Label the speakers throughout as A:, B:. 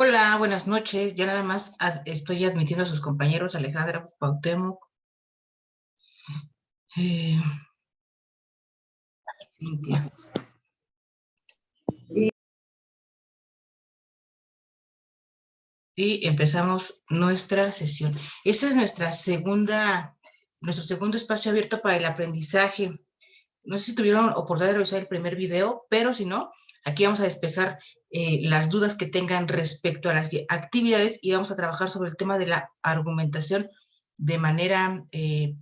A: Hola, buenas noches. Ya nada más estoy admitiendo a sus compañeros Alejandra, Cuauhtémoc, eh, Cintia. Y empezamos nuestra sesión. Esta es nuestro segundo espacio abierto para el aprendizaje. No sé si tuvieron oportunidad de revisar el primer video, pero si no, aquí vamos a despejar las dudas que tengan respecto a las actividades y vamos a trabajar sobre el tema de la argumentación de manera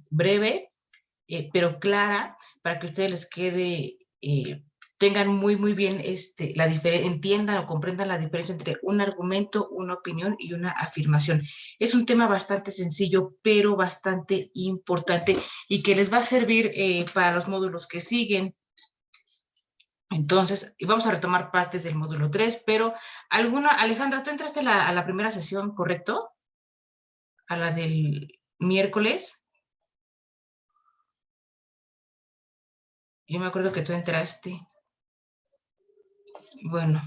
A: breve pero clara, para que a ustedes les quede, tengan muy bien, entiendan o comprendan la diferencia entre un argumento, una opinión y una afirmación. Es un tema bastante sencillo, pero bastante importante y que les va a servir para los módulos que siguen. Entonces, vamos a retomar partes del módulo 3, pero Alejandra, tú entraste a la primera sesión, ¿correcto? A la del miércoles. Yo me acuerdo que tú entraste. Bueno,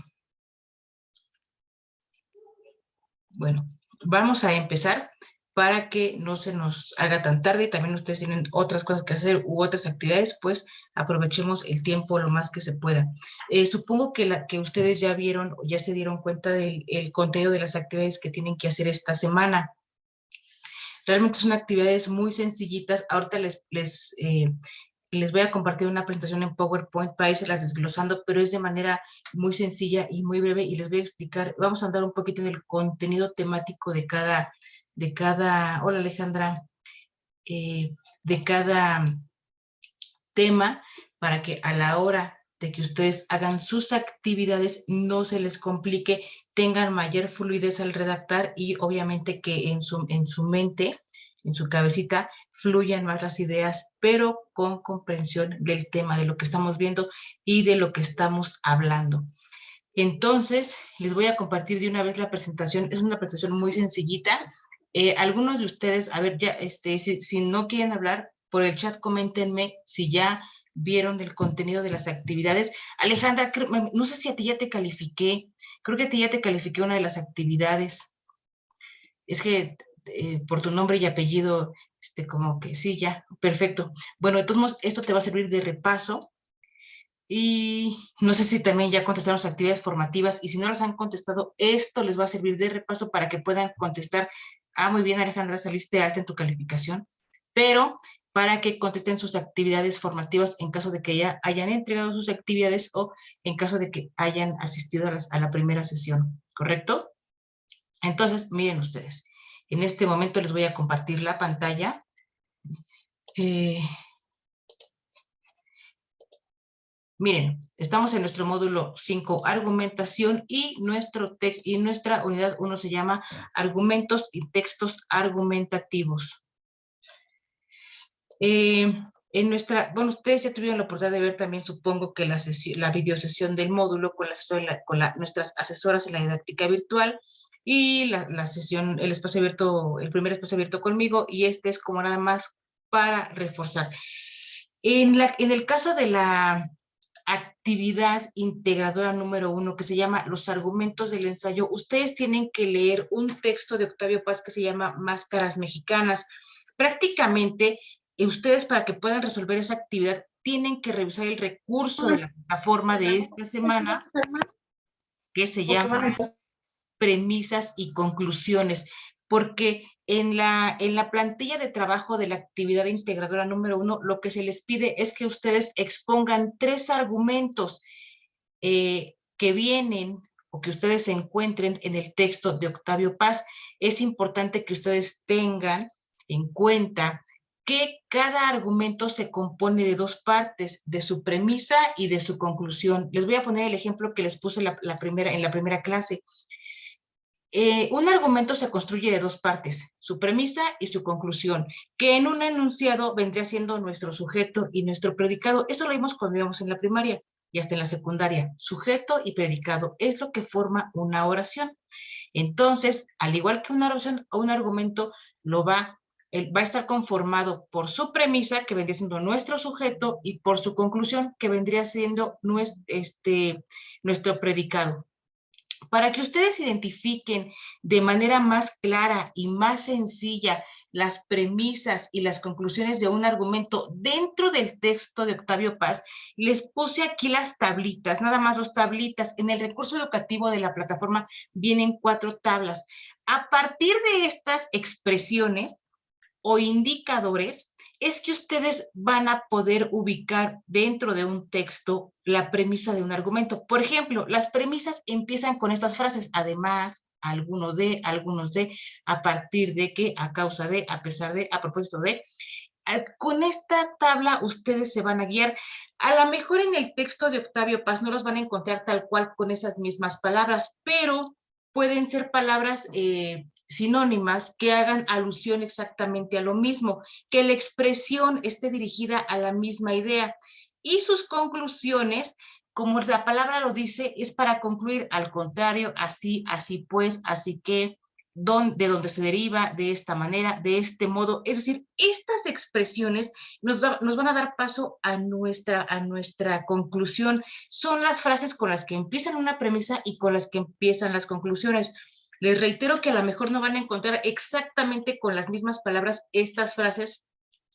A: vamos a empezar para que no se nos haga tan tarde y también ustedes tienen otras cosas que hacer u otras actividades, pues aprovechemos el tiempo lo más que se pueda. Supongo que ustedes ya vieron, ya se dieron cuenta del contenido de las actividades que tienen que hacer esta semana. Realmente son actividades muy sencillitas. Ahorita les voy a compartir una presentación en PowerPoint para irse desglosando, pero es de manera muy sencilla y muy breve y les voy a explicar, vamos a andar un poquito en el contenido temático hola Alejandra, de cada tema para que a la hora de que ustedes hagan sus actividades no se les complique, tengan mayor fluidez al redactar y obviamente que en su mente, en su cabecita, fluyan más las ideas, pero con comprensión del tema, de lo que estamos viendo y de lo que estamos hablando. Entonces, les voy a compartir de una vez la presentación. Es una presentación muy sencillita. Algunos de ustedes, a ver, ya, si no quieren hablar, por el chat coméntenme si ya vieron del contenido de las actividades. Alejandra, no sé si a ti ya te califiqué, creo que a ti ya te califiqué una de las actividades. Es que por tu nombre y apellido, como que sí, ya, perfecto. Bueno, entonces esto te va a servir de repaso. Y no sé si también ya contestaron sus actividades formativas y si no las han contestado, esto les va a servir de repaso para que puedan contestar. Ah, muy bien, Alejandra, saliste alta en tu calificación, pero para que contesten sus actividades formativas en caso de que ya hayan entregado sus actividades o en caso de que hayan asistido a la primera sesión, ¿correcto? Entonces, miren ustedes, en este momento les voy a compartir la pantalla. Miren, estamos en nuestro módulo 5, argumentación, y nuestra unidad 1 se llama argumentos y textos argumentativos. Bueno, ustedes ya tuvieron la oportunidad de ver también, supongo que la videosesión del módulo con nuestras asesoras en la didáctica virtual y la sesión, el primer espacio abierto conmigo, y este es como nada más para reforzar. En el caso de la actividad integradora número 1, que se llama Los argumentos del ensayo, ustedes tienen que leer un texto de Octavio Paz que se llama Máscaras Mexicanas. Prácticamente, ustedes, para que puedan resolver esa actividad, tienen que revisar el recurso de la plataforma de esta semana, que se llama Premisas y Conclusiones, porque en la plantilla de trabajo de la actividad integradora número 1, lo que se les pide es que ustedes expongan 3 argumentos que vienen o que ustedes encuentren en el texto de Octavio Paz. Es importante que ustedes tengan en cuenta que cada argumento se compone de 2 partes, de su premisa y de su conclusión. Les voy a poner el ejemplo que les puse en la primera clase. Un argumento se construye de 2 partes, su premisa y su conclusión, que en un enunciado vendría siendo nuestro sujeto y nuestro predicado. Eso lo vimos cuando íbamos en la primaria y hasta en la secundaria. Sujeto y predicado es lo que forma una oración. Entonces, al igual que una oración o un argumento, va a estar conformado por su premisa, que vendría siendo nuestro sujeto, y por su conclusión, que vendría siendo nuestro predicado. Para que ustedes identifiquen de manera más clara y más sencilla las premisas y las conclusiones de un argumento dentro del texto de Octavio Paz, les puse aquí las tablitas, nada más 2 tablitas. En el recurso educativo de la plataforma vienen 4 tablas. A partir de estas expresiones o indicadores, es que ustedes van a poder ubicar dentro de un texto la premisa de un argumento. Por ejemplo, las premisas empiezan con estas frases: además, algunos de, a partir de que, a causa de, a pesar de, a propósito de. Con esta tabla ustedes se van a guiar. A lo mejor en el texto de Octavio Paz no los van a encontrar tal cual con esas mismas palabras, pero pueden ser palabras sinónimas que hagan alusión exactamente a lo mismo, que la expresión esté dirigida a la misma idea. Y sus conclusiones, como la palabra lo dice, es para concluir: al contrario, así, así pues, así que, de donde se deriva, de esta manera, de este modo. Es decir, estas expresiones nos van a dar paso a nuestra conclusión. Son las frases con las que empiezan una premisa y con las que empiezan las conclusiones. Les reitero que a lo mejor no van a encontrar exactamente con las mismas palabras estas frases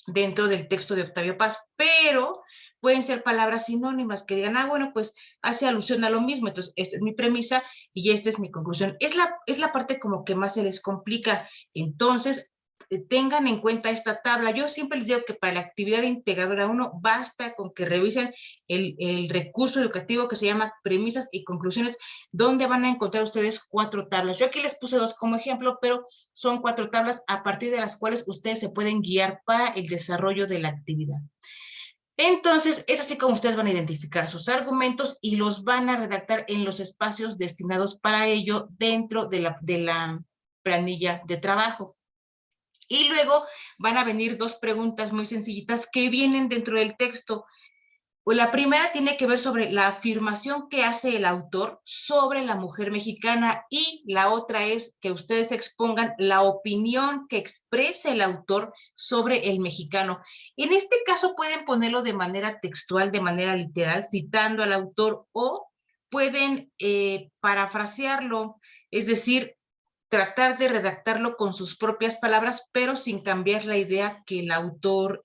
A: dentro del texto de Octavio Paz, pero pueden ser palabras sinónimas que digan: ah, bueno, pues hace alusión a lo mismo, entonces esta es mi premisa y esta es mi conclusión. Es la parte como que más se les complica. Entonces, tengan en cuenta esta tabla. Yo siempre les digo que para la actividad integradora 1 basta con que revisen el recurso educativo que se llama premisas y conclusiones, donde van a encontrar ustedes 4 tablas. Yo aquí les puse 2 como ejemplo, pero son 4 tablas a partir de las cuales ustedes se pueden guiar para el desarrollo de la actividad. Entonces, es así como ustedes van a identificar sus argumentos y los van a redactar en los espacios destinados para ello dentro de la planilla de trabajo. Y luego van a venir 2 preguntas muy sencillitas que vienen dentro del texto. La primera tiene que ver sobre la afirmación que hace el autor sobre la mujer mexicana, y la otra es que ustedes expongan la opinión que expresa el autor sobre el mexicano. En este caso pueden ponerlo de manera textual, de manera literal, citando al autor, o pueden parafrasearlo, es decir, tratar de redactarlo con sus propias palabras, pero sin cambiar la idea que el autor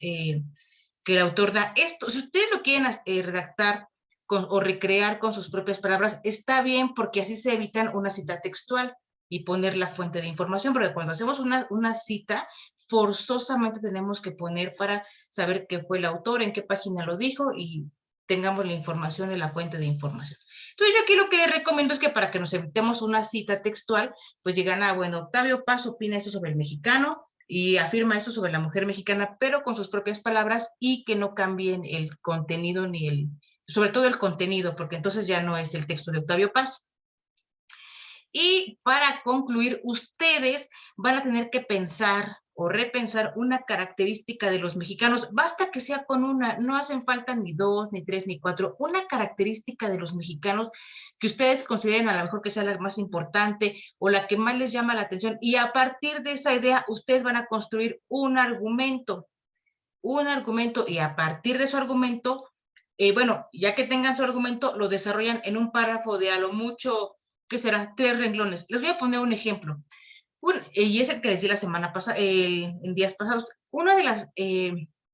A: da. Esto, si ustedes lo quieren redactar o recrear con sus propias palabras, está bien, porque así se evitan una cita textual y poner la fuente de información, porque cuando hacemos una cita, forzosamente tenemos que poner para saber qué fue el autor, en qué página lo dijo y tengamos la información de la fuente de información. Entonces yo aquí lo que les recomiendo es que, para que nos evitemos una cita textual, pues llegan a, bueno, Octavio Paz opina esto sobre el mexicano y afirma esto sobre la mujer mexicana, pero con sus propias palabras, y que no cambien el contenido sobre todo el contenido, porque entonces ya no es el texto de Octavio Paz. Y para concluir, ustedes van a tener que pensar o repensar una característica de los mexicanos. Basta que sea con una, no hacen falta ni 2, ni 3, ni 4. Una característica de los mexicanos que ustedes consideren a lo mejor que sea la más importante o la que más les llama la atención. Y a partir de esa idea, ustedes van a construir un argumento, y a partir de su argumento, bueno, ya que tengan su argumento, lo desarrollan en un párrafo de a lo mucho, ¿qué será? 3 renglones. Les voy a poner un ejemplo. Y es el que les di la semana pasada, en días pasados. Una de las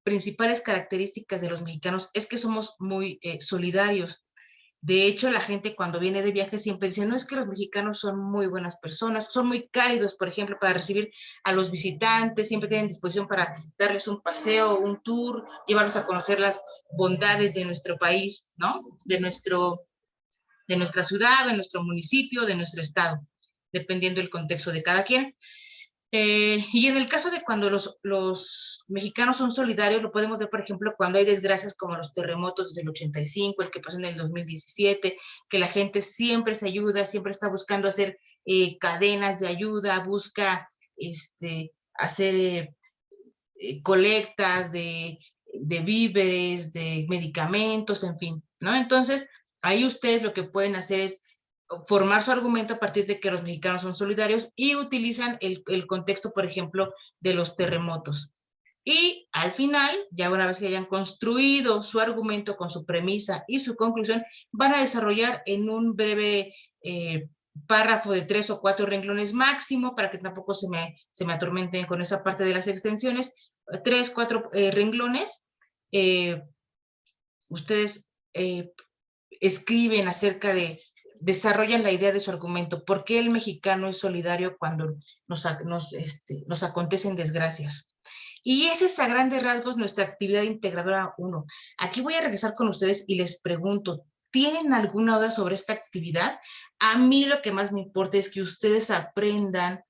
A: principales características de los mexicanos es que somos muy solidarios. De hecho, la gente cuando viene de viaje siempre dice: no, es que los mexicanos son muy buenas personas, son muy cálidos, por ejemplo, para recibir a los visitantes, siempre tienen disposición para darles un paseo, un tour, llevarlos a conocer las bondades de nuestro país, ¿no? De nuestra ciudad, de nuestro municipio, de nuestro estado, dependiendo del contexto de cada quien. Y en el caso de cuando los mexicanos son solidarios, lo podemos ver, por ejemplo, cuando hay desgracias como los terremotos desde el 85, el que pasó en el 2017, que la gente siempre se ayuda, siempre está buscando hacer cadenas de ayuda, busca hacer colectas de víveres, de medicamentos, en fin, ¿no? Entonces, ahí ustedes lo que pueden hacer es formar su argumento a partir de que los mexicanos son solidarios, y utilizan el contexto, por ejemplo, de los terremotos. Y al final, ya una vez que hayan construido su argumento con su premisa y su conclusión, van a desarrollar en un breve párrafo de 3 o 4 renglones máximo, para que tampoco se me atormenten con esa parte de las extensiones, 3, 4 renglones, ustedes escriben acerca de, desarrollan la idea de su argumento, ¿por qué el mexicano es solidario cuando nos acontecen desgracias? Y ese es a grandes rasgos nuestra actividad integradora 1. Aquí voy a regresar con ustedes y les pregunto, ¿tienen alguna duda sobre esta actividad? A mí lo que más me importa es que ustedes aprendan,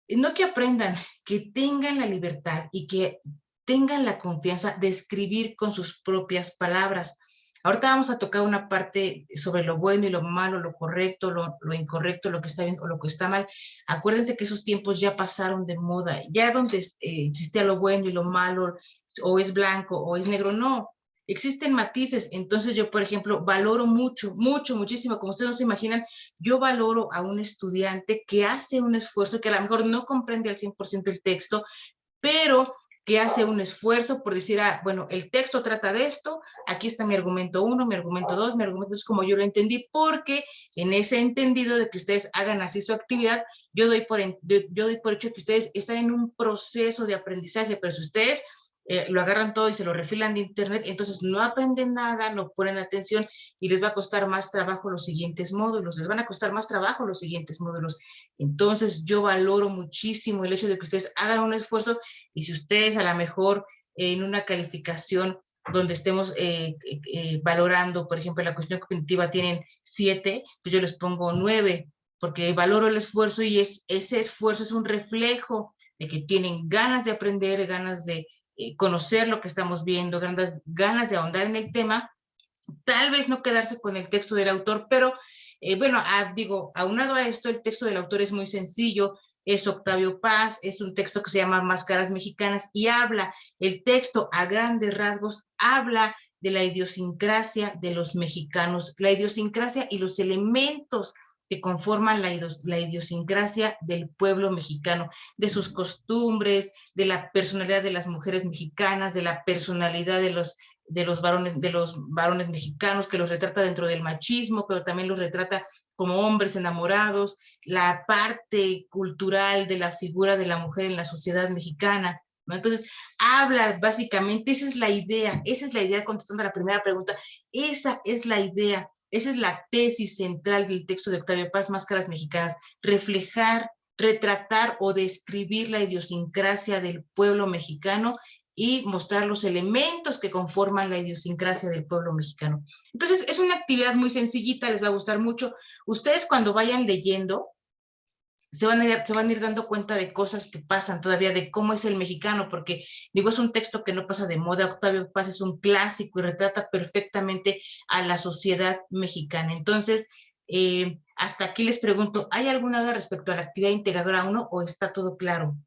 A: no que aprendan, que tengan la libertad y que tengan la confianza de escribir con sus propias palabras. Ahorita vamos a tocar una parte sobre lo bueno y lo malo, lo correcto, lo incorrecto, lo que está bien o lo que está mal. Acuérdense que esos tiempos ya pasaron de moda. Ya donde existía lo bueno y lo malo, o es blanco o es negro, no. Existen matices. Entonces yo, por ejemplo, valoro mucho, mucho, muchísimo, como ustedes no se imaginan, yo valoro a un estudiante que hace un esfuerzo, que a lo mejor no comprende al 100% el texto, pero que hace un esfuerzo por decir, bueno, el texto trata de esto, aquí está mi argumento 1, mi argumento 2, mi argumento 2, como yo lo entendí, porque en ese entendido de que ustedes hagan así su actividad, yo doy por hecho que ustedes están en un proceso de aprendizaje, pero si ustedes lo agarran todo y se lo refilan de internet, entonces no aprenden nada, no ponen atención y les va a costar más trabajo los siguientes módulos, les van a costar más trabajo los siguientes módulos. Entonces yo valoro muchísimo el hecho de que ustedes hagan un esfuerzo y si ustedes a lo mejor en una calificación donde estemos valorando, por ejemplo, la cuestión cognitiva tienen 7, pues yo les pongo 9, porque valoro el esfuerzo y ese esfuerzo es un reflejo de que tienen ganas de aprender, ganas de conocer lo que estamos viendo, ganas de ahondar en el tema, tal vez no quedarse con el texto del autor, pero bueno, digo, aunado a esto, el texto del autor es muy sencillo, es Octavio Paz, es un texto que se llama Máscaras Mexicanas y el texto a grandes rasgos habla de la idiosincrasia de los mexicanos, la idiosincrasia y los elementos que conforman la idiosincrasia del pueblo mexicano, de sus costumbres, de la personalidad de las mujeres mexicanas, de la personalidad de los varones mexicanos, que los retrata dentro del machismo, pero también los retrata como hombres enamorados, la parte cultural de la figura de la mujer en la sociedad mexicana, ¿no? Entonces, habla básicamente, esa es la idea contestando a la primera pregunta, esa es la idea, esa es la tesis central del texto de Octavio Paz, Máscaras Mexicanas, reflejar, retratar o describir la idiosincrasia del pueblo mexicano y mostrar los elementos que conforman la idiosincrasia del pueblo mexicano. Entonces, es una actividad muy sencillita, les va a gustar mucho. Ustedes cuando vayan leyendo, se van a ir dando cuenta de cosas que pasan todavía, de cómo es el mexicano, porque digo, es un texto que no pasa de moda, Octavio Paz es un clásico y retrata perfectamente a la sociedad mexicana. Entonces, hasta aquí les pregunto, ¿hay alguna duda respecto a la actividad integradora 1 o está todo claro?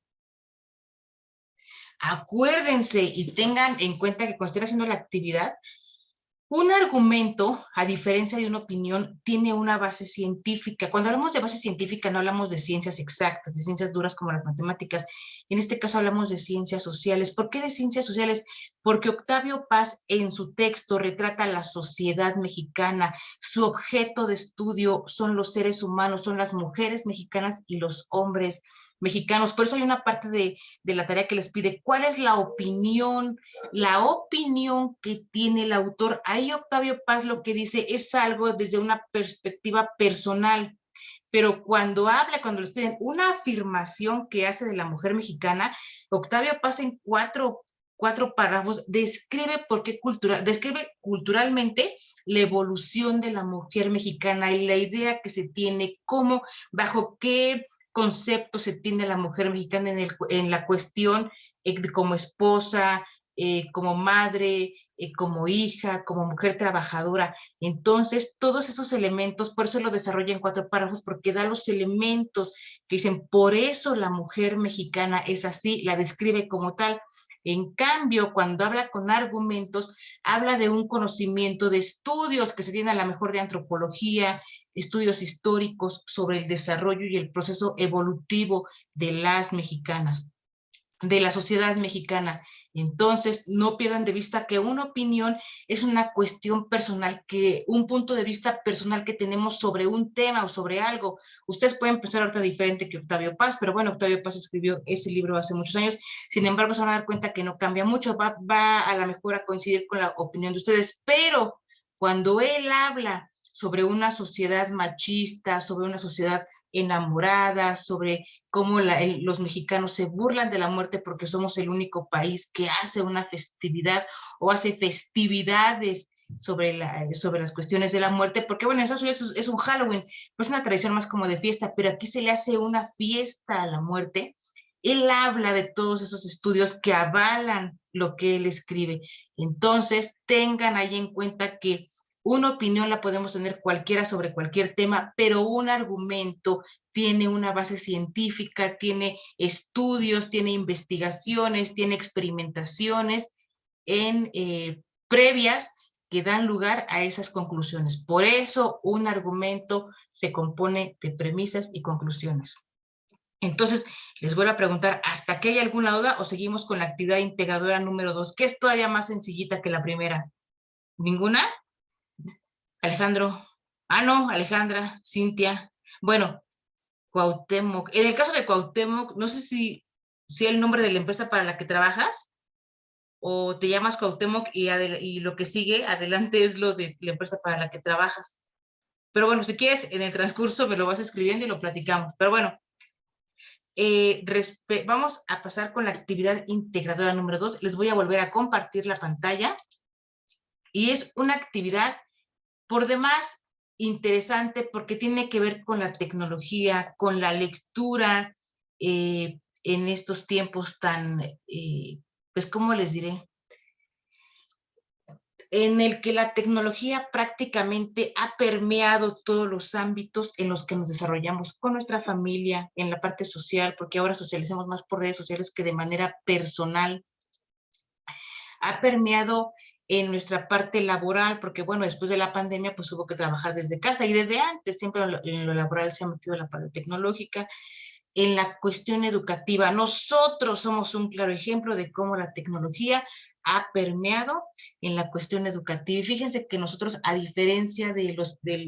A: Acuérdense y tengan en cuenta que cuando estén haciendo la actividad, un argumento, a diferencia de una opinión, tiene una base científica. Cuando hablamos de base científica no hablamos de ciencias exactas, de ciencias duras como las matemáticas. En este caso hablamos de ciencias sociales. ¿Por qué de ciencias sociales? Porque Octavio Paz en su texto retrata la sociedad mexicana. Su objeto de estudio son los seres humanos, son las mujeres mexicanas y los hombres mexicanos. Por eso hay una parte de la tarea que les pide, ¿cuál es la opinión que tiene el autor? Ahí Octavio Paz lo que dice es algo desde una perspectiva personal, pero cuando les piden una afirmación que hace de la mujer mexicana, Octavio Paz en cuatro párrafos describe describe culturalmente la evolución de la mujer mexicana y la idea que se tiene, cómo, bajo qué concepto se tiene la mujer mexicana en la cuestión como esposa, como madre, como hija, como mujer trabajadora. Entonces, todos esos elementos, por eso lo desarrolla en 4 párrafos, porque da los elementos que dicen, por eso la mujer mexicana es así, la describe como tal. En cambio, cuando habla con argumentos, habla de un conocimiento de estudios que se tienen a lo mejor de antropología, estudios históricos sobre el desarrollo y el proceso evolutivo de las mexicanas. de la sociedad mexicana. Entonces, no pierdan de vista que una opinión es una cuestión personal, que un punto de vista personal que tenemos sobre un tema o sobre algo. Ustedes pueden pensar ahorita diferente que Octavio Paz, pero bueno, Octavio Paz escribió ese libro hace muchos años. Sin embargo, se van a dar cuenta que no cambia mucho, va a lo mejor a coincidir con la opinión de ustedes, pero cuando él habla sobre una sociedad machista, sobre una sociedad enamorada, sobre cómo los mexicanos se burlan de la muerte porque somos el único país que hace una festividad o hace festividades sobre las cuestiones de la muerte, porque bueno, eso es un Halloween, pues es una tradición más como de fiesta, pero aquí se le hace una fiesta a la muerte. Él habla de todos esos estudios que avalan lo que él escribe. Entonces, tengan ahí en cuenta que una opinión la podemos tener cualquiera sobre cualquier tema, pero un argumento tiene una base científica, tiene estudios, tiene investigaciones, tiene experimentaciones previas que dan lugar a esas conclusiones. Por eso un argumento se compone de premisas y conclusiones. Entonces, les vuelvo a preguntar, ¿hasta aquí hay alguna duda o seguimos con la actividad integradora número 2, que es todavía más sencillita que la primera? ¿Ninguna? Alejandro. Ah, no, Alejandra, Cintia. Bueno, Cuauhtémoc. En el caso de Cuauhtémoc, no sé si el nombre de la empresa para la que trabajas o te llamas Cuauhtémoc y lo que sigue adelante es lo de la empresa para la que trabajas. Pero bueno, si quieres, en el transcurso me lo vas escribiendo y lo platicamos. Pero bueno, vamos a pasar con la actividad integradora número 2. Les voy a volver a compartir la pantalla y es una actividad por demás interesante porque tiene que ver con la tecnología, con la lectura en estos tiempos tan, pues, ¿cómo les diré? En el que la tecnología prácticamente ha permeado todos los ámbitos en los que nos desarrollamos con nuestra familia, en la parte social, porque ahora socializamos más por redes sociales que de manera personal. Ha permeado en nuestra parte laboral, porque bueno, después de la pandemia pues hubo que trabajar desde casa y desde antes, siempre en lo laboral se ha metido la parte tecnológica. En la cuestión educativa, nosotros somos un claro ejemplo de cómo la tecnología ha permeado en la cuestión educativa. Y fíjense que nosotros, a diferencia del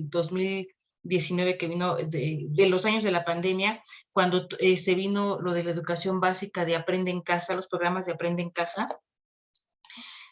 A: 2019 que vino, de los años de la pandemia, cuando se vino lo de la educación básica de Aprende en Casa, los programas de Aprende en Casa,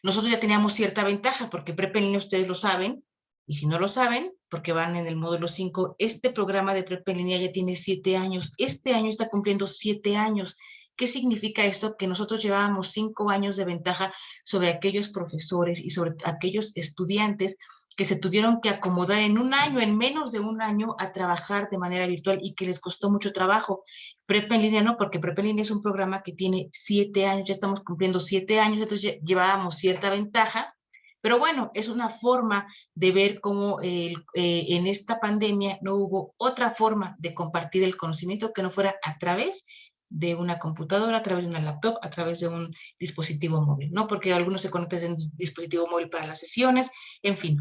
A: nosotros ya teníamos cierta ventaja, porque Prepa en Línea ustedes lo saben, y si no lo saben, porque van en el módulo 5, este programa de Prepa en Línea ya tiene 7 años. Este año está cumpliendo 7 años. ¿Qué significa esto? Que nosotros llevábamos 5 años de ventaja sobre aquellos profesores y sobre aquellos estudiantes que se tuvieron que acomodar en un año, en menos de un año, a trabajar de manera virtual y que les costó mucho trabajo. Prepa en Línea no, porque Prepa en Línea es un programa que tiene 7 años, ya estamos cumpliendo 7 años, entonces llevábamos cierta ventaja, pero bueno, es una forma de ver cómo en esta pandemia no hubo otra forma de compartir el conocimiento que no fuera a través de una computadora, a través de una laptop, a través de un dispositivo móvil, ¿no? Porque algunos se conectan en un dispositivo móvil para las sesiones, en fin.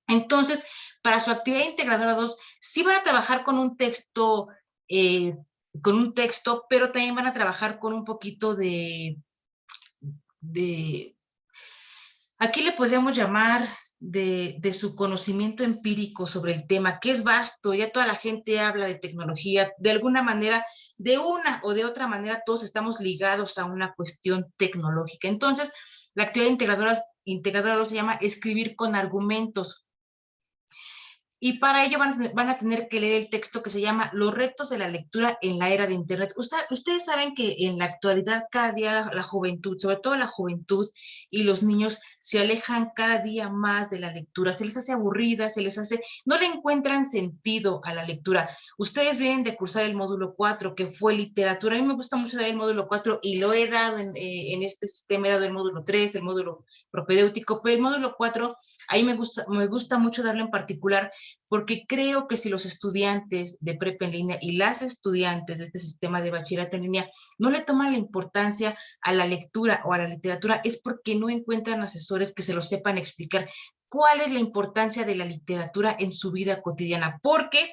A: Entonces, para su actividad integradora 2, sí van a trabajar eh, con un texto, pero también van a trabajar con un poquito de aquí le podríamos llamar de su conocimiento empírico sobre el tema, que es vasto, ya toda la gente habla de tecnología, de alguna manera, de una o de otra manera, todos estamos ligados a una cuestión tecnológica. Entonces, la actividad integradora 2 se llama escribir con argumentos. Y para ello van a tener que leer el texto que se llama Los retos de la lectura en la era de Internet. Ustedes saben que en la actualidad cada día la juventud, sobre todo la juventud y los niños, se alejan cada día más de la lectura. Se les hace aburrida, no le encuentran sentido a la lectura. Ustedes vienen de cursar el módulo 4, que fue literatura. A mí me gusta mucho dar el módulo 4 y lo he dado en este sistema, he dado el módulo 3, el módulo propedéutico, pero el módulo 4, ahí me gusta mucho darlo en particular porque creo que si los estudiantes de prepa en línea y las estudiantes de este sistema de bachillerato en línea no le toman la importancia a la lectura o a la literatura, es porque no encuentran asesores que se lo sepan explicar cuál es la importancia de la literatura en su vida cotidiana. Porque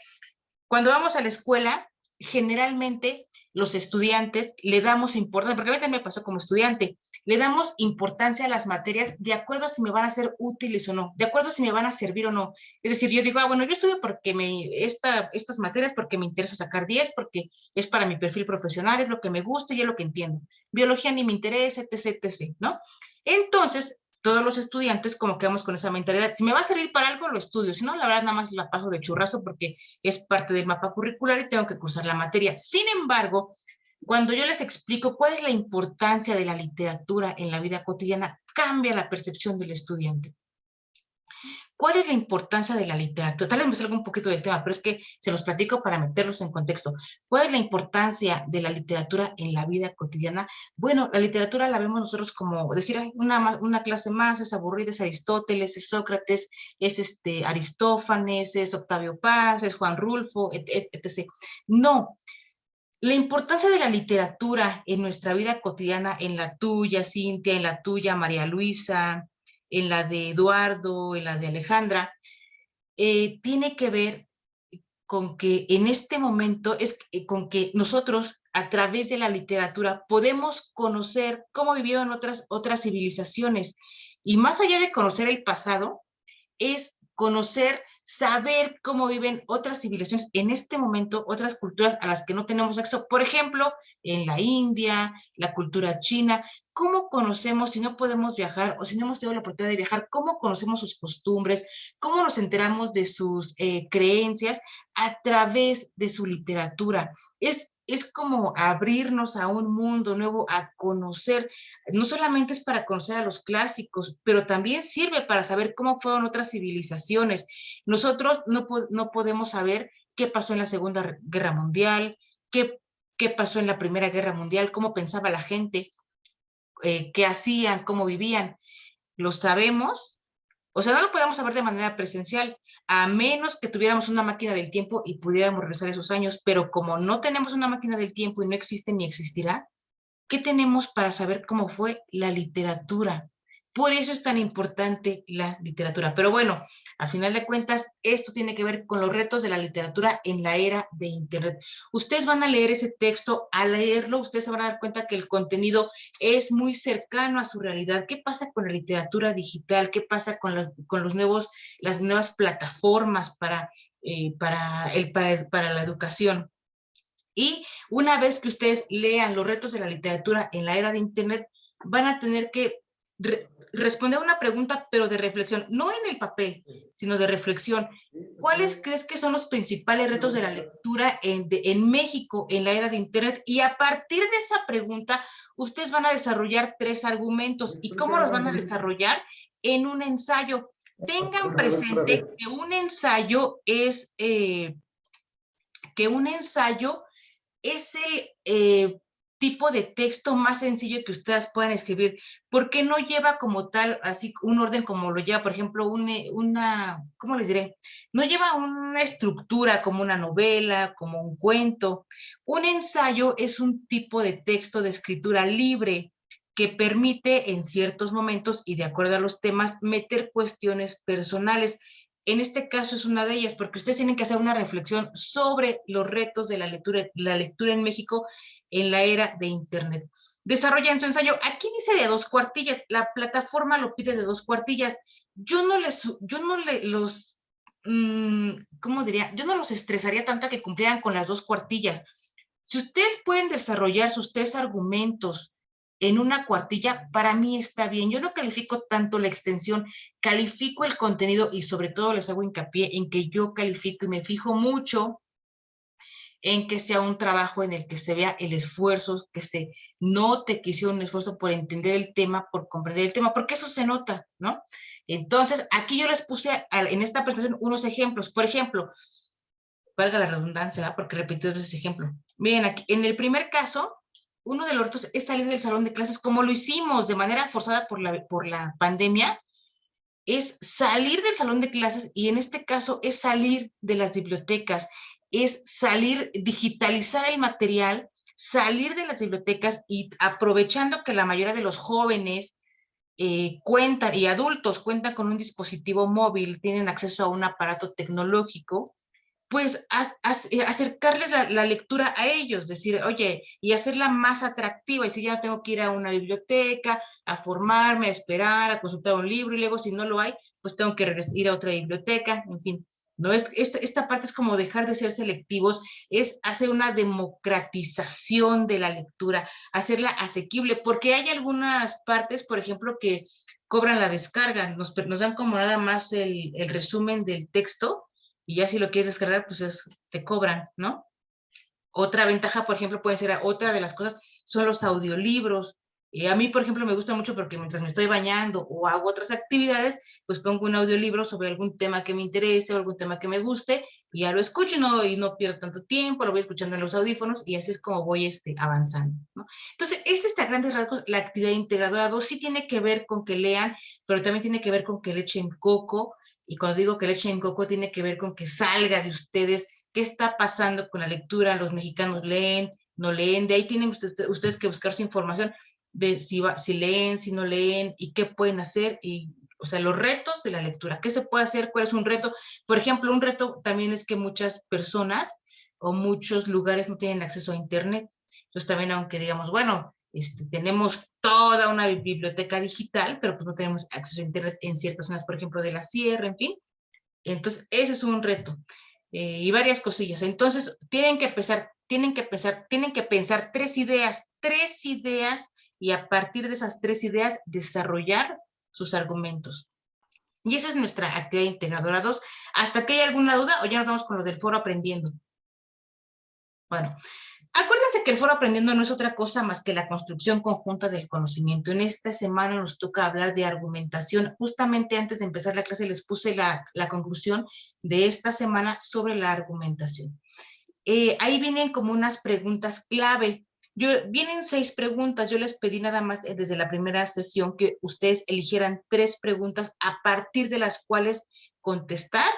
A: cuando vamos a la escuela, generalmente los estudiantes le damos importancia, porque a veces me pasó como estudiante, le damos importancia a las materias de acuerdo a si me van a ser útiles o no, de acuerdo a si me van a servir o no. Es decir, yo digo, bueno, yo estudio porque estas materias porque me interesa sacar 10, porque es para mi perfil profesional, es lo que me gusta y es lo que entiendo. Biología ni me interesa, etc., etc., ¿no? Entonces, todos los estudiantes como que vamos con esa mentalidad, si me va a servir para algo, lo estudio, si no, la verdad, nada más la paso de churrazo porque es parte del mapa curricular y tengo que cursar la materia. Sin embargo, cuando yo les explico cuál es la importancia de la literatura en la vida cotidiana, cambia la percepción del estudiante. ¿Cuál es la importancia de la literatura? Tal vez me salga un poquito del tema, pero es que se los platico para meterlos en contexto. ¿Cuál es la importancia de la literatura en la vida cotidiana? Bueno, la literatura la vemos nosotros como decir, ay, una clase más, es aburrida, es Aristóteles, es Sócrates, es Aristófanes, es Octavio Paz, es Juan Rulfo, etc. No, la importancia de la literatura en nuestra vida cotidiana, en la tuya, Cintia, en la tuya, María Luisa, en la de Eduardo, en la de Alejandra, tiene que ver con que en este momento con que nosotros a través de la literatura podemos conocer cómo vivieron otras civilizaciones y más allá de conocer el pasado, es conocer, saber cómo viven otras civilizaciones en este momento, otras culturas a las que no tenemos acceso. Por ejemplo, en la India, la cultura china. ¿Cómo conocemos si no podemos viajar o si no hemos tenido la oportunidad de viajar? ¿Cómo conocemos sus costumbres? ¿Cómo nos enteramos de sus creencias? A través de su literatura. Es como abrirnos a un mundo nuevo, a conocer. No solamente es para conocer a los clásicos, pero también sirve para saber cómo fueron otras civilizaciones. Nosotros no podemos saber qué pasó en la Segunda Guerra Mundial, qué pasó en la Primera Guerra Mundial, cómo pensaba la gente, qué hacían, cómo vivían. Lo sabemos, o sea, no lo podemos saber de manera presencial, a menos que tuviéramos una máquina del tiempo y pudiéramos regresar esos años, pero como no tenemos una máquina del tiempo y no existe ni existirá, ¿qué tenemos para saber cómo fue la literatura? Por eso es tan importante la literatura. Pero bueno, a final de cuentas, esto tiene que ver con los retos de la literatura en la era de Internet. Ustedes van a leer ese texto, al leerlo, ustedes se van a dar cuenta que el contenido es muy cercano a su realidad. ¿Qué pasa con la literatura digital? ¿Qué pasa con las nuevas plataformas para la educación? Y una vez que ustedes lean los retos de la literatura en la era de Internet, van a tener que responder una pregunta, pero de reflexión, no en el papel, sino de reflexión. ¿Cuáles crees que son los principales retos de la lectura en México en la era de Internet? Y a partir de esa pregunta, ustedes van a desarrollar 3 argumentos. ¿Y cómo los van a desarrollar? En un ensayo. Tengan presente que un ensayo es el tipo de texto más sencillo que ustedes puedan escribir, porque no lleva como tal, así un orden como lo lleva, por ejemplo, ¿cómo les diré? No lleva una estructura como una novela, como un cuento. Un ensayo es un tipo de texto de escritura libre que permite en ciertos momentos y de acuerdo a los temas meter cuestiones personales. En este caso es una de ellas, porque ustedes tienen que hacer una reflexión sobre los retos de la lectura en México en la era de Internet. Desarrollan su ensayo. Aquí dice de 2 cuartillas, la plataforma lo pide de 2 cuartillas. Yo no los, ¿cómo diría? Yo no los estresaría tanto a que cumplieran con las 2 cuartillas. Si ustedes pueden desarrollar sus 3 argumentos en una cuartilla, para mí está bien. Yo no califico tanto la extensión, califico el contenido y sobre todo les hago hincapié en que yo califico y me fijo mucho en que sea un trabajo en el que se vea el esfuerzo, que se note que hicieron un esfuerzo por entender el tema, por comprender el tema, porque eso se nota, ¿no? Entonces, aquí yo les puse en esta presentación unos ejemplos. Por ejemplo, valga la redundancia, ¿verdad? Porque repetí dos veces ese ejemplo. Miren, aquí, en el primer caso, uno de los retos es salir del salón de clases, como lo hicimos de manera forzada por la pandemia, es salir del salón de clases y en este caso es salir de las bibliotecas, es salir, digitalizar el material, salir de las bibliotecas y aprovechando que la mayoría de los jóvenes cuentan y adultos cuentan con un dispositivo móvil, tienen acceso a un aparato tecnológico, pues acercarles la lectura a ellos, decir, oye, y hacerla más atractiva, y si ya no tengo que ir a una biblioteca, a formarme, a esperar, a consultar un libro, y luego si no lo hay, pues tengo que ir a otra biblioteca, en fin. ¿No? Esta parte es como dejar de ser selectivos, es hacer una democratización de la lectura, hacerla asequible, porque hay algunas partes, por ejemplo, que cobran la descarga, nos dan como nada más el resumen del texto, y ya si lo quieres descargar, pues te cobran, ¿no? Otra ventaja, por ejemplo, puede ser, otra de las cosas, son los audiolibros. A mí, por ejemplo, me gusta mucho porque mientras me estoy bañando o hago otras actividades, pues pongo un audiolibro sobre algún tema que me interese o algún tema que me guste y ya lo escucho y no pierdo tanto tiempo, lo voy escuchando en los audífonos y así es como voy avanzando, ¿no? Entonces, a grandes rasgos, la actividad integradora 2 sí tiene que ver con que lean, pero también tiene que ver con que le echen coco, y cuando digo que le echen coco, tiene que ver con que salga de ustedes qué está pasando con la lectura, los mexicanos leen, no leen, de ahí tienen ustedes que buscar su información de si leen, si no leen y qué pueden hacer, y, o sea, los retos de la lectura, qué se puede hacer, cuál es un reto. Por ejemplo, un reto también es que muchas personas o muchos lugares no tienen acceso a internet. Entonces también, aunque digamos, bueno, tenemos toda una biblioteca digital, pero pues no tenemos acceso a internet en ciertas zonas, por ejemplo, de la sierra, en fin. Entonces, ese es un reto. Y varias cosillas. Entonces, tienen que pensar tres ideas, y a partir de esas tres ideas, desarrollar sus argumentos. Y esa es nuestra actividad integradora 2. ¿Hasta que hay alguna duda o ya nos vamos con lo del foro aprendiendo? Bueno, acuérdense que el foro aprendiendo no es otra cosa más que la construcción conjunta del conocimiento. En esta semana nos toca hablar de argumentación. Justamente antes de empezar la clase les puse la conclusión de esta semana sobre la argumentación. Ahí vienen como unas preguntas clave. Vienen 6 preguntas. Yo les pedí nada más desde la primera sesión que ustedes eligieran 3 preguntas a partir de las cuales contestar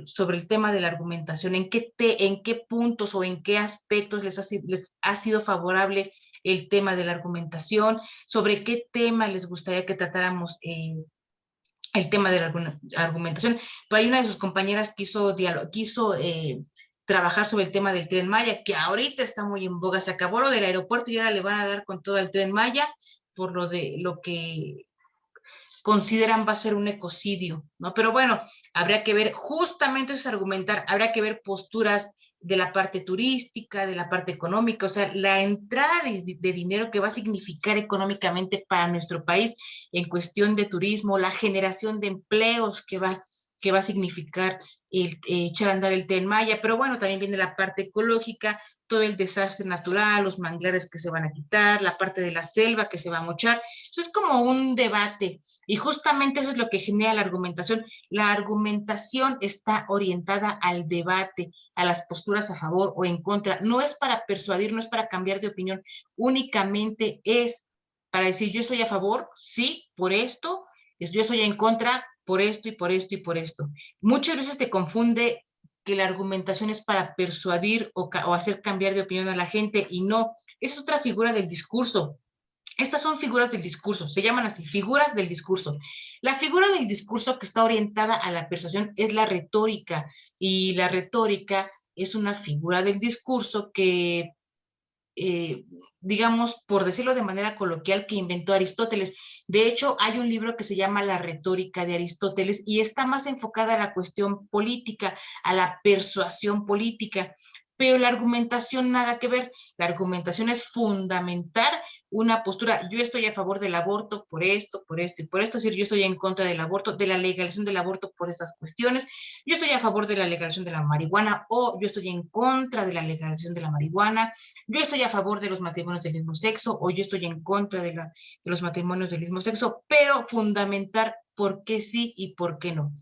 A: sobre el tema de la argumentación, en qué puntos o en qué aspectos les ha sido favorable el tema de la argumentación, sobre qué tema les gustaría que tratáramos el tema de la argumentación. Pero hay una de sus compañeras quiso trabajar sobre el tema del Tren Maya, que ahorita está muy en boga. Se acabó lo del aeropuerto y ahora le van a dar con todo el Tren Maya por lo que consideran va a ser un ecocidio, ¿no? Pero bueno, habría que ver, justamente eso es argumentar, habrá que ver posturas de la parte turística, de la parte económica, o sea, la entrada de dinero que va a significar económicamente para nuestro país en cuestión de turismo, la generación de empleos que va a significar echar a andar el Tren Maya, pero bueno, también viene la parte ecológica, todo el desastre natural, los manglares que se van a quitar, la parte de la selva que se va a mochar. Eso es como un debate, y justamente eso es lo que genera la argumentación. La argumentación está orientada al debate, a las posturas a favor o en contra. No es para persuadir, no es para cambiar de opinión, únicamente es para decir yo estoy a favor, sí, por esto, yo estoy en contra, por esto y por esto y por esto. Muchas veces te confunde que la argumentación es para persuadir o hacer cambiar de opinión a la gente, y no, esa es otra figura del discurso. Estas son figuras del discurso, se llaman así, figuras del discurso. La figura del discurso que está orientada a la persuasión es la retórica, y la retórica es una figura del discurso que, digamos, por decirlo de manera coloquial, que inventó Aristóteles. De hecho, hay un libro que se llama La retórica de Aristóteles y está más enfocada a la cuestión política, a la persuasión política. Pero la argumentación nada que ver. La argumentación es fundamentar una postura. Yo estoy a favor del aborto por esto y por esto. Es decir, yo estoy en contra del aborto, de la legalización del aborto por estas cuestiones. Yo estoy a favor de la legalización de la marihuana, o yo estoy en contra de la legalización de la marihuana. Yo estoy a favor de los matrimonios del mismo sexo, o yo estoy en contra de los matrimonios del mismo sexo, pero fundamentar por qué sí y por qué no.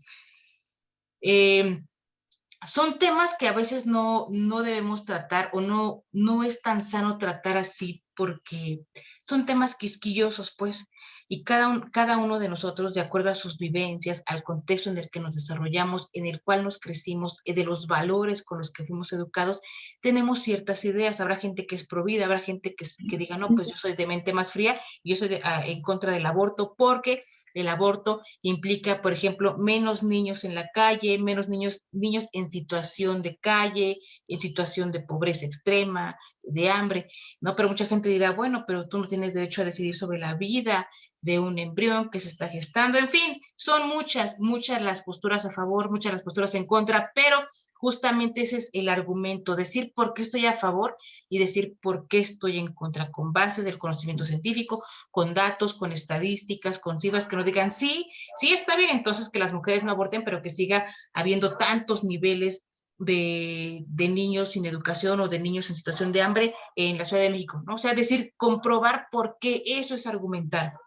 A: Son temas que a veces no debemos tratar, o no es tan sano tratar así, porque son temas quisquillosos, pues. y cada uno de nosotros, de acuerdo a sus vivencias, al contexto en el que nos desarrollamos, en el cual nos crecimos, de los valores con los que fuimos educados, tenemos ciertas ideas. Habrá gente que es pro vida, habrá gente que diga, no, pues yo soy de mente más fría, y yo soy en contra del aborto, porque el aborto implica, por ejemplo, menos niños en la calle, menos niños en situación de calle, en situación de pobreza extrema, de hambre, ¿no? Pero mucha gente dirá, bueno, pero tú no tienes derecho a decidir sobre la vida de un embrión que se está gestando. En fin, son muchas las posturas a favor, muchas las posturas en contra, pero justamente ese es el argumento, decir por qué estoy a favor y decir por qué estoy en contra, con base del conocimiento científico, con datos, con estadísticas, con cifras que nos digan, sí, sí está bien entonces que las mujeres no aborten, pero que siga habiendo tantos niveles de niños sin educación o de niños en situación de hambre en la Ciudad de México, ¿no? O sea, decir, comprobar por qué, eso es argumentar.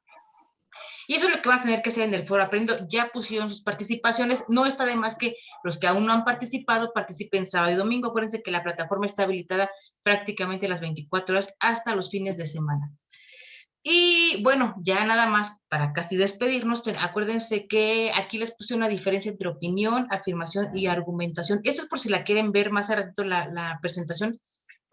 A: Y eso es lo que van a tener que hacer en el foro Aprendo. Ya pusieron sus participaciones. No está de más que los que aún no han participado participen sábado y domingo. Acuérdense que la plataforma está habilitada prácticamente las 24 horas hasta los fines de semana. Y bueno, ya nada más para casi despedirnos, acuérdense que aquí les puse una diferencia entre opinión, afirmación y argumentación. Esto es por si la quieren ver más a ratito la presentación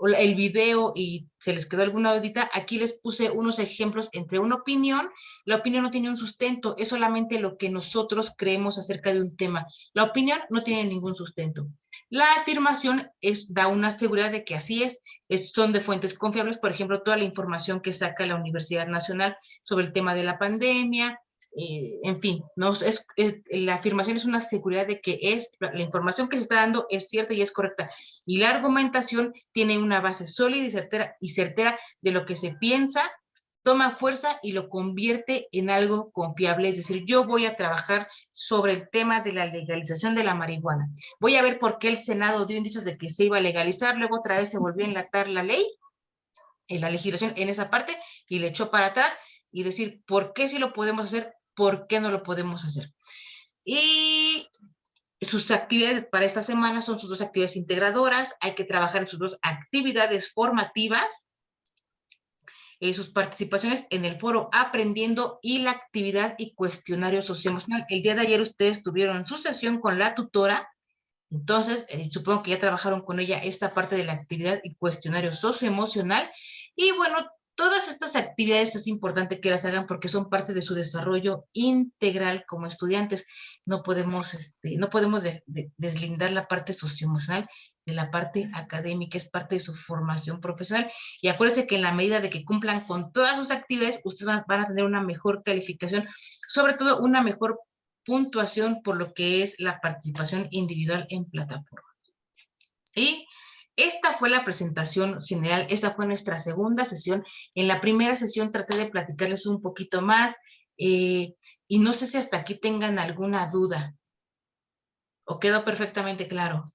A: o el video y se les quedó alguna dudita. Aquí les puse unos ejemplos entre una opinión. La opinión no tiene un sustento, es solamente lo que nosotros creemos acerca de un tema. La opinión no tiene ningún sustento. La afirmación da una seguridad de que así son de fuentes confiables, por ejemplo, toda la información que saca la Universidad Nacional sobre el tema de la pandemia, en fin, la afirmación es una seguridad de que la información que se está dando es cierta y es correcta. Y la argumentación tiene una base sólida y certera de lo que se piensa, toma fuerza y lo convierte en algo confiable. Es decir, yo voy a trabajar sobre el tema de la legalización de la marihuana. Voy a ver por qué el Senado dio indicios de que se iba a legalizar, luego otra vez se volvió a enlatar la ley, la legislación en esa parte, y le echó para atrás, y decir por qué sí lo podemos hacer, por qué no lo podemos hacer. Y sus actividades para esta semana son sus 2 actividades integradoras. Hay que trabajar en sus 2 actividades formativas, sus participaciones en el foro Aprendiendo y la actividad y cuestionario socioemocional. El día de ayer ustedes tuvieron su sesión con la tutora, entonces supongo que ya trabajaron con ella esta parte de la actividad y cuestionario socioemocional. Y bueno, todas estas actividades es importante que las hagan porque son parte de su desarrollo integral como estudiantes. No podemos deslindar la parte socioemocional de la parte académica, es parte de su formación profesional. Y acuérdense que en la medida de que cumplan con todas sus actividades, ustedes van a tener una mejor calificación, sobre todo una mejor puntuación por lo que es la participación individual en plataforma. Y esta fue la presentación general, esta fue nuestra segunda sesión. En la primera sesión traté de platicarles un poquito más, y no sé si hasta aquí tengan alguna duda, o quedó perfectamente claro.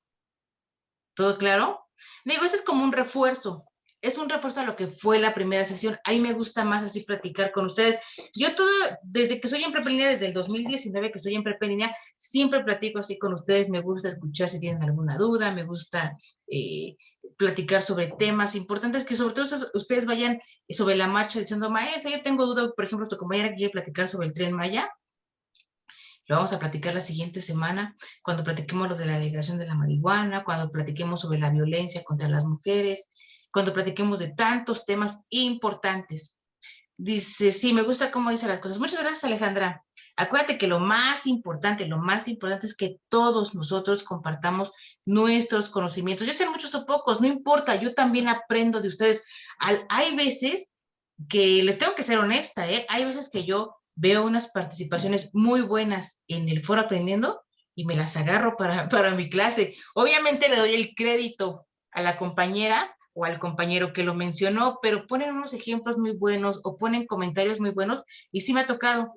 A: ¿Todo claro? Digo, este es como un refuerzo. Es un refuerzo a lo que fue la primera sesión. A mí me gusta más así platicar con ustedes. Yo desde que soy en prepa en línea, desde el 2019 que soy en prepa en línea, siempre platico así con ustedes. Me gusta escuchar si tienen alguna duda, me gusta platicar sobre temas importantes, que sobre todo ustedes vayan sobre la marcha diciendo, maestra, yo tengo duda, por ejemplo, su compañera quiere platicar sobre el Tren Maya. Lo vamos a platicar la siguiente semana, cuando platiquemos los de la legislación de la marihuana, cuando platiquemos sobre la violencia contra las mujeres, cuando platiquemos de tantos temas importantes. Dice, sí, me gusta cómo dice las cosas. Muchas gracias, Alejandra. Acuérdate que lo más importante es que todos nosotros compartamos nuestros conocimientos. Ya sean muchos o pocos, no importa, yo también aprendo de ustedes. Hay veces que les tengo que ser honesta, hay veces que yo veo unas participaciones muy buenas en el foro Aprendiendo y me las agarro para mi clase. Obviamente le doy el crédito a la compañera o al compañero que lo mencionó, pero ponen unos ejemplos muy buenos o ponen comentarios muy buenos y sí me ha tocado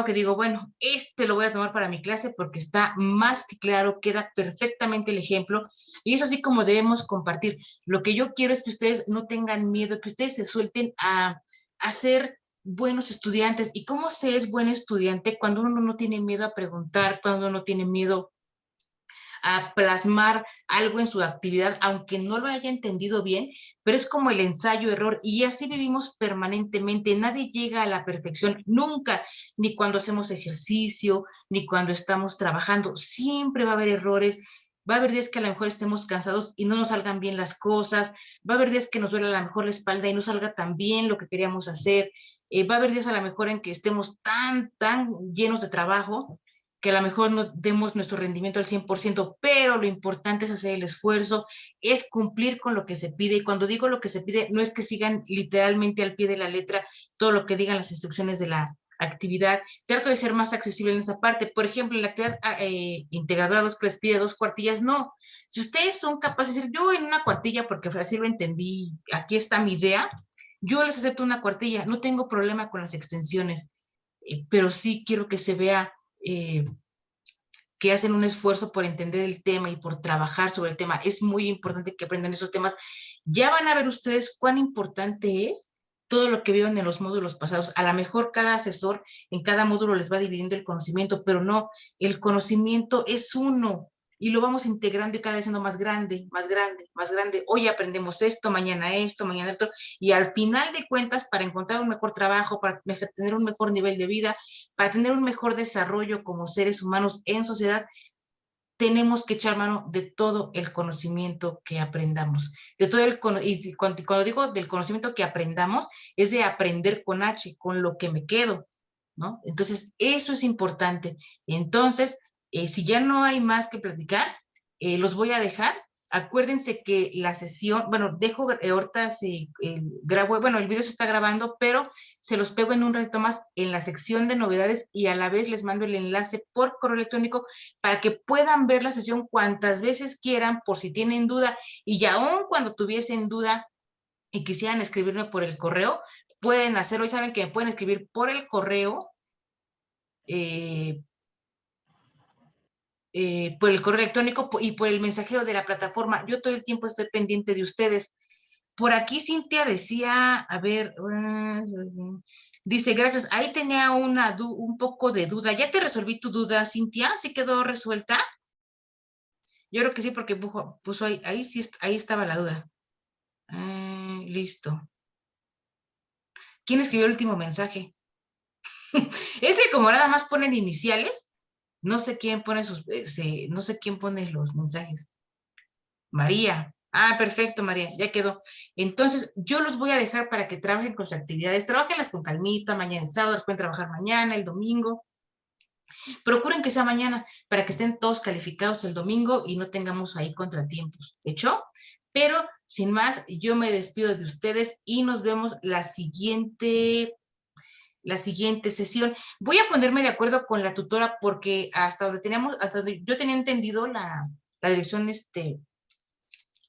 A: que digo, bueno, lo voy a tomar para mi clase porque está más que claro, queda perfectamente el ejemplo y es así como debemos compartir. Lo que yo quiero es que ustedes no tengan miedo, que ustedes se suelten a ser buenos estudiantes. ¿Y cómo se es buen estudiante? Cuando uno no tiene miedo a preguntar, cuando uno no tiene miedo a plasmar algo en su actividad, aunque no lo haya entendido bien, pero es como el ensayo-error, y así vivimos permanentemente. Nadie llega a la perfección, nunca, ni cuando hacemos ejercicio, ni cuando estamos trabajando. Siempre va a haber errores. Va a haber días que a lo mejor estemos cansados y no nos salgan bien las cosas. Va a haber días que nos duele a lo mejor la espalda y no salga tan bien lo que queríamos hacer. Va a haber días a lo mejor en que estemos tan llenos de trabajo que a lo mejor no demos nuestro rendimiento al 100%, pero lo importante es hacer el esfuerzo, es cumplir con lo que se pide. Y cuando digo lo que se pide, no es que sigan literalmente al pie de la letra todo lo que digan las instrucciones de la actividad. Trato de ser más accesible en esa parte. Por ejemplo, en la actividad integrada 2 que les pide 2 cuartillas, no. Si ustedes son capaces de decir, yo en una cuartilla, porque así lo entendí, aquí está mi idea, yo les acepto una cuartilla, no tengo problema con las extensiones, pero sí quiero que se vea que hacen un esfuerzo por entender el tema y por trabajar sobre el tema. Es muy importante que aprendan esos temas. Ya van a ver ustedes cuán importante es todo lo que vieron en los módulos pasados. A lo mejor cada asesor en cada módulo les va dividiendo el conocimiento, pero no, el conocimiento es uno y lo vamos integrando y cada vez siendo más grande, más grande, más grande. Hoy aprendemos esto, mañana esto, y al final de cuentas, para encontrar un mejor trabajo, para tener un mejor nivel de vida, para tener un mejor desarrollo como seres humanos en sociedad, tenemos que echar mano de todo el conocimiento que aprendamos. De todo y cuando digo del conocimiento que aprendamos, es de aprender con H, con lo que me quedo, ¿no? Entonces, eso es importante. Entonces, si ya no hay más que platicar, los voy a dejar. Acuérdense que la sesión, bueno, dejo ahorita grabo, bueno, el video se está grabando, pero se los pego en un reto más en la sección de novedades y a la vez les mando el enlace por correo electrónico para que puedan ver la sesión cuantas veces quieran por si tienen duda, y aún cuando tuviesen duda y quisieran escribirme por el correo, pueden hacerlo. Saben que me pueden escribir por el correo, por el correo electrónico y por el mensajero de la plataforma. Yo todo el tiempo estoy pendiente de ustedes. Por aquí Cintia decía, a ver, dice, gracias, ahí tenía un poco de duda. ¿Ya te resolví tu duda, Cintia? ¿Sí quedó resuelta? Yo creo que sí, porque puso ahí sí, ahí estaba la duda. Listo. ¿Quién escribió el último mensaje? Es que como nada más ponen iniciales, no sé quién pone no sé quién pone los mensajes. María. Ah, perfecto, María, ya quedó. Entonces, yo los voy a dejar para que trabajen con sus actividades. Trabajenlas con calmita, mañana es sábado, pueden trabajar mañana, el domingo. Procuren que sea mañana para que estén todos calificados el domingo y no tengamos ahí contratiempos. ¿Hecho? Pero, sin más, yo me despido de ustedes y nos vemos la siguiente sesión. Voy a ponerme de acuerdo con la tutora porque hasta donde yo tenía entendido la dirección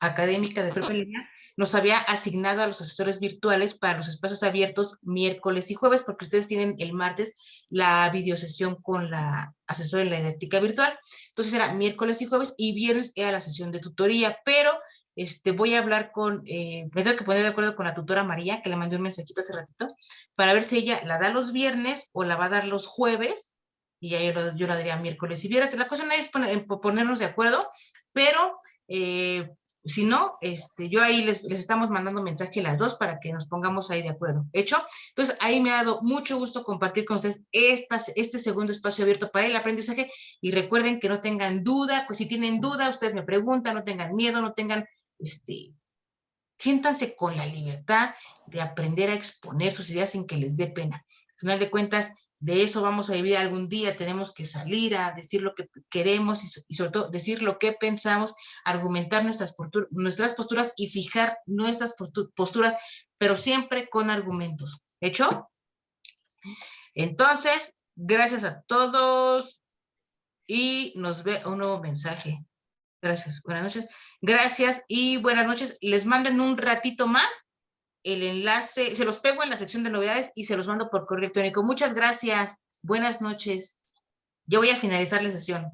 A: académica de Prepa en Línea nos había asignado a los asesores virtuales para los espacios abiertos miércoles y jueves, porque ustedes tienen el martes la videosesión con la asesora en la didáctica virtual. Entonces era miércoles y jueves, y viernes era la sesión de tutoría, pero voy a hablar me tengo que poner de acuerdo con la tutora María, que le mandé un mensajito hace ratito, para ver si ella la da los viernes o la va a dar los jueves, y ya yo la daría miércoles y viernes. La cosa no es ponernos de acuerdo, pero si no, yo ahí les estamos mandando mensaje las dos para que nos pongamos ahí de acuerdo. ¿Hecho? Entonces, ahí me ha dado mucho gusto compartir con ustedes este segundo espacio abierto para el aprendizaje, y recuerden que no tengan duda, pues si tienen duda, ustedes me preguntan, no tengan miedo, no tengan, siéntanse con la libertad de aprender a exponer sus ideas sin que les dé pena. Al final de cuentas, de eso vamos a vivir algún día. Tenemos que salir a decir lo que queremos y sobre todo decir lo que pensamos, argumentar nuestras posturas y fijar nuestras posturas, pero siempre con argumentos. ¿Hecho? Entonces, gracias a todos y nos ve un nuevo mensaje. Gracias, buenas noches. Gracias y buenas noches. Les mando en un ratito más el enlace, se los pego en la sección de novedades y se los mando por correo electrónico. Muchas gracias. Buenas noches. Yo voy a finalizar la sesión.